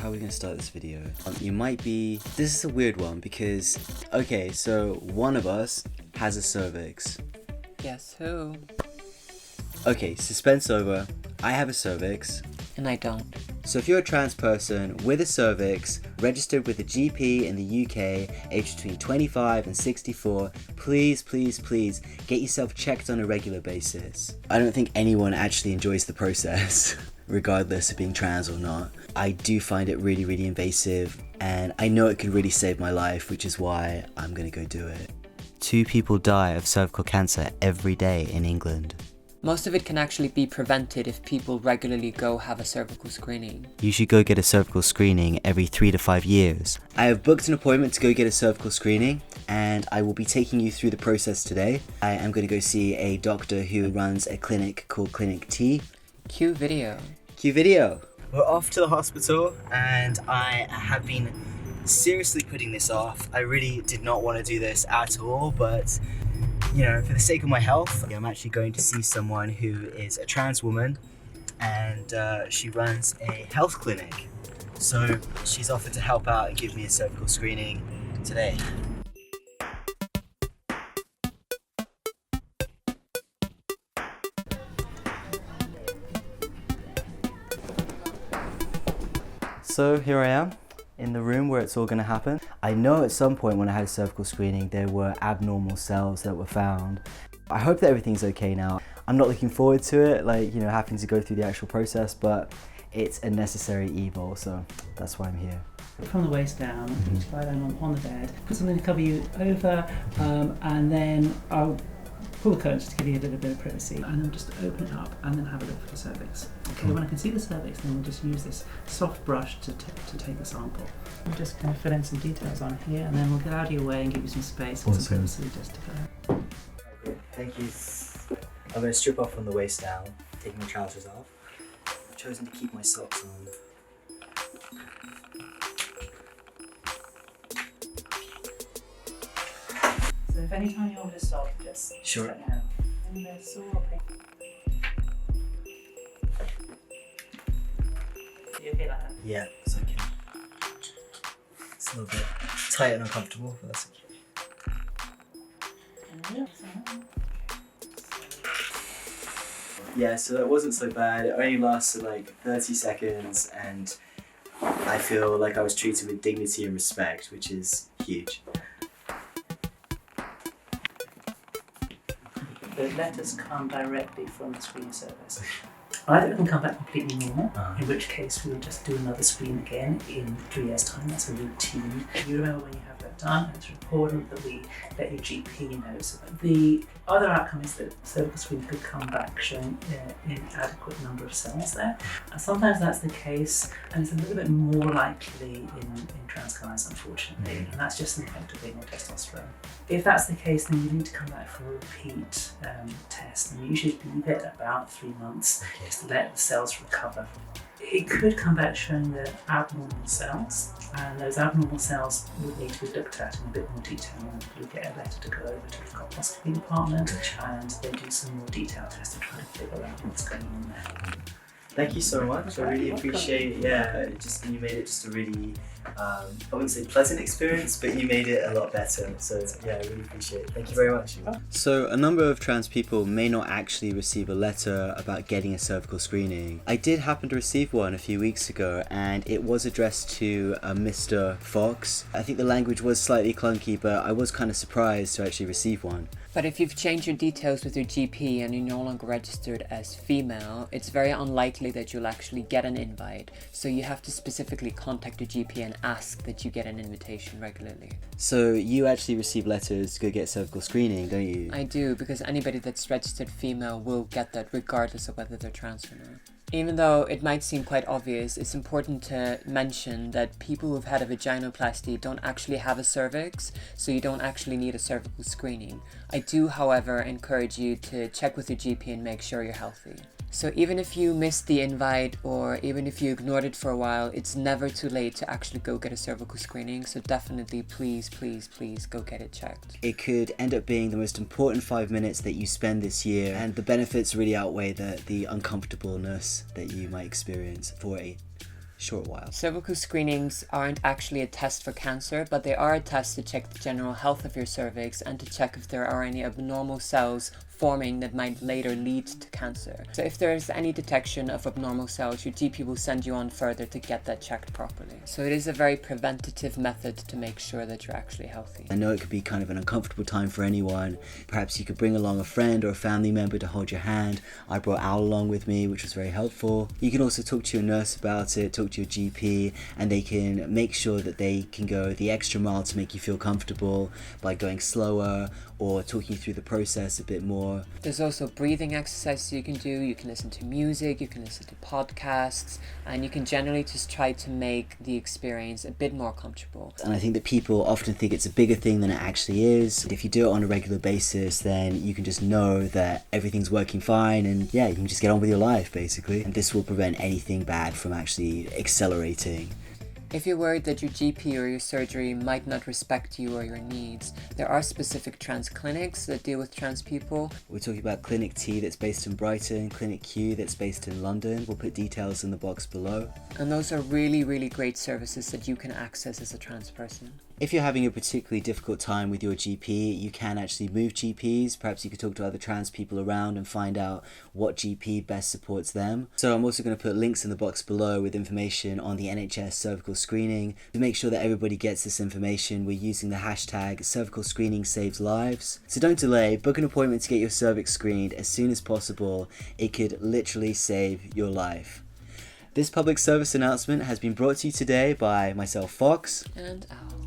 how are we gonna start this video? This is a weird one because, okay, so one of us has a cervix. Guess who? Okay, suspense over. I have a cervix. And I don't. So if you're a trans person with a cervix, registered with a GP in the UK, aged between 25 and 64, please get yourself checked on a regular basis. I don't think anyone actually enjoys the process, regardless of being trans or not. I do find it really invasive, and I know it could really save my life, which is why I'm gonna go do it. 2 people die of cervical cancer every day in England. Most of it can actually be prevented if people regularly go have a cervical screening. You should go get a cervical screening every 3 to 5 years. I have booked an appointment to go get a cervical screening, and I will be taking you through the process today. I am going to go see a doctor who runs a clinic called Clinic T. Cue video. Cue video. We're off to the hospital, and I have been seriously putting this off. I really did not want to do this at all, but you know, for the sake of my health, I'm actually going to see someone who is a trans woman, and she runs a health clinic. So she's offered to help out and give me a cervical screening today. So here I am in the room where it's all going to happen. I know at some point when I had a cervical screening there were abnormal cells that were found. I hope that everything's okay now. I'm not looking forward to it, like, you know, having to go through the actual process, but it's a necessary evil, so that's why I'm here. From the waist down, you just lie down on the bed, put something to cover you over, and then I'll pull the curtain just to give you a little bit of privacy, and then just open it up and then have a look at the cervix. Okay, when I can see the cervix, then we'll just use this soft brush to take a sample. We're just going to fill in some details on here, and then we'll get out of your way and give you some space and some privacy just to go. Thank you. I'm going to strip off from the waist down, taking my trousers off. I've chosen to keep my socks on. So if any time you're just stop, just sure. let me know. And this all okay. Are you okay like that? Yeah, it's okay. It's a little bit tight and uncomfortable, but that's okay. Yeah, so that wasn't so bad. It only lasted like 30 seconds, and I feel like I was treated with dignity and respect, which is huge. The letters come directly from the screening service. Either it can come back completely normal, in which case we'll just do another screen again in 3 years' time. That's a routine. You remember when you have that done, it's important that we let your GP know. So the other outcome is that cervical screening could come back showing inadequate number of cells there. And sometimes that's the case, and it's a little bit more likely in trans guys, unfortunately, and that's just an effect of being on testosterone. If that's the case, then you need to come back for a repeat test, and you usually leave it about 3 months just to let the cells recover. It could come back showing the abnormal cells, and those abnormal cells would need to be looked at in a bit more detail, and you'll get a letter to go over to the colposcopy department, and they do some more detailed tests to try to figure out what's going on there. Thank you so much. I really appreciate it. Yeah, you made it just a really, I wouldn't say pleasant experience, but you made it a lot better. So yeah, I really appreciate it. Thank you very much. So a number of trans people may not actually receive a letter about getting a cervical screening. I did happen to receive one a few weeks ago, and it was addressed to Mr. Fox. I think the language was slightly clunky, but I was kind of surprised to actually receive one. But if you've changed your details with your GP and you're no longer registered as female, it's very unlikely that you'll actually get an invite. So you have to specifically contact your GP and ask that you get an invitation regularly. So you actually receive letters to go get cervical screening, don't you? I do, because anybody that's registered female will get that regardless of whether they're trans or not. Even though it might seem quite obvious, it's important to mention that people who've had a vaginoplasty don't actually have a cervix, so you don't actually need a cervical screening. I do, however, encourage you to check with your GP and make sure you're healthy. So even if you missed the invite or even if you ignored it for a while, it's never too late to actually go get a cervical screening. So definitely, please go get it checked. It could end up being the most important 5 minutes that you spend this year, and the benefits really outweigh the uncomfortableness that you might experience for a short while. Cervical screenings aren't actually a test for cancer, but they are a test to check the general health of your cervix and to check if there are any abnormal cells forming that might later lead to cancer. So if there is any detection of abnormal cells, your GP will send you on further to get that checked properly. So it is a very preventative method to make sure that you're actually healthy. I know it could be kind of an uncomfortable time for anyone. Perhaps you could bring along a friend or a family member to hold your hand. I brought Al along with me, which was very helpful. You can also talk to your nurse about it, talk to your GP, and they can make sure that they can go the extra mile to make you feel comfortable by going slower or talking you through the process a bit more. There's also breathing exercises you can do. You can listen to music, you can listen to podcasts, and you can generally just try to make the experience a bit more comfortable. And I think that people often think it's a bigger thing than it actually is. If you do it on a regular basis, then you can just know that everything's working fine, and yeah, you can just get on with your life basically. And this will prevent anything bad from actually accelerating. If you're worried that your GP or your surgery might not respect you or your needs, there are specific trans clinics that deal with trans people. We're talking about Clinic T that's based in Brighton, Clinic Q that's based in London. We'll put details in the box below. And those are really, really great services that you can access as a trans person. If you're having a particularly difficult time with your GP, you can actually move GPs. Perhaps you could talk to other trans people around and find out what GP best supports them. So I'm also going to put links in the box below with information on the NHS cervical screening. To make sure that everybody gets this information, we're using the hashtag cervical screening saves lives. So don't delay, book an appointment to get your cervix screened as soon as possible. It could literally save your life. This public service announcement has been brought to you today by myself, Fox. And Al.